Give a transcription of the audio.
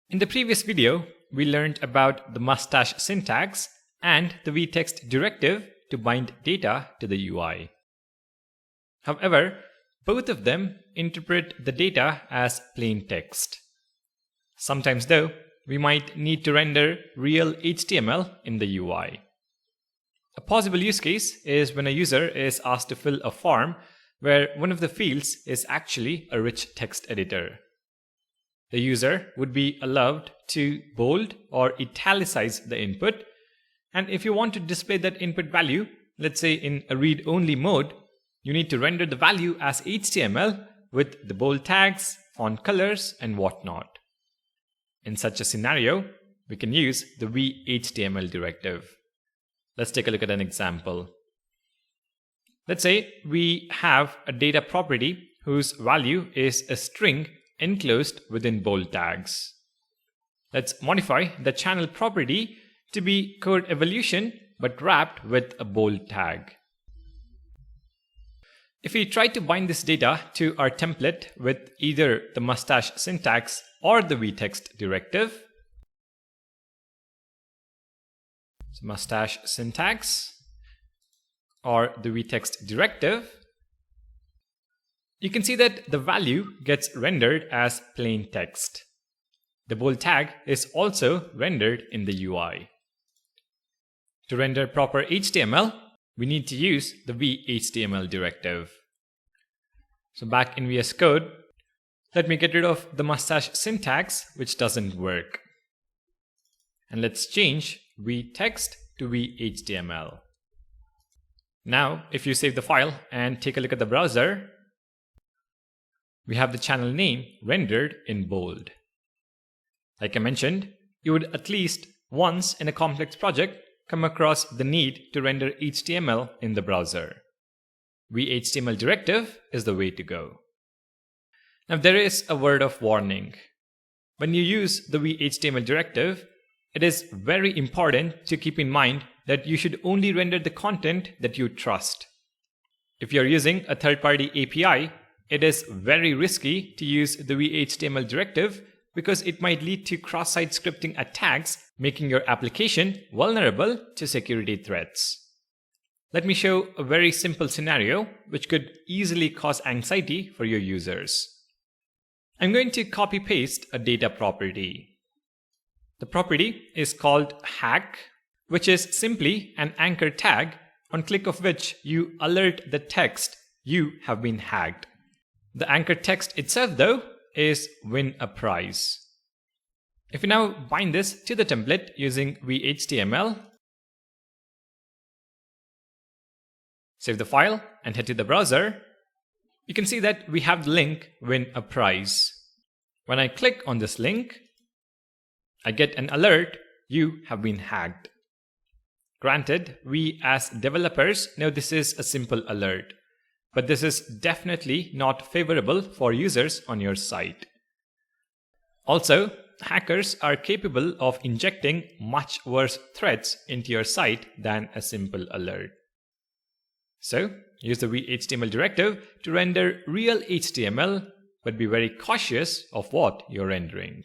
In the previous video, we learned about the mustache syntax and the vtext directive to bind data to the UI. However, both of them interpret the data as plain text. Sometimes though, we might need to render real HTML in the UI. A possible use case is when a user is asked to fill a form where one of the fields is actually a rich text editor. The user would be allowed to bold or italicize the input, and if you want to display that input value, let's say in a read-only mode, you need to render the value as HTML with the bold tags, font colors, and whatnot. In such a scenario, we can use the Vue.html directive. Let's take a look at an example. Let's say we have a data property whose value is a string enclosed within bold tags. Let's modify the channel property to be codevolution but wrapped with a bold tag. If we try to bind this data to our template with either the mustache syntax or the vtext directive, so mustache syntax or the vtext directive, you can see that the value gets rendered as plain text. The bold tag is also rendered in the UI. To render proper HTML, we need to use the Vue.html directive. So back in VS Code, let me get rid of the mustache syntax, which doesn't work. And let's change vtext to Vue.html. Now, if you save the file and take a look at the browser, we have the channel name rendered in bold. Like I mentioned, you would at least once in a complex project come across the need to render HTML in the browser. Vue.html directive is the way to go. Now there is a word of warning. When you use the Vue.html directive, it is very important to keep in mind that you should only render the content that you trust. If you're using a third-party API, it is very risky to use the Vue.html directive because it might lead to cross-site scripting attacks, making your application vulnerable to security threats. Let me show a very simple scenario which could easily cause anxiety for your users. I'm going to copy-paste a data property. The property is called hack, which is simply an anchor tag on click of which you alert the text you have been hacked. The anchor text itself, though, is win a prize. If we now bind this to the template using Vue.html, save the file and head to the browser, you can see that we have the link win a prize. When I click on this link, I get an alert, you have been hacked. Granted, we as developers know this is a simple alert, but this is definitely not favorable for users on your site. Also, hackers are capable of injecting much worse threats into your site than a simple alert. So, use the Vue.html directive to render real HTML, but be very cautious of what you're rendering.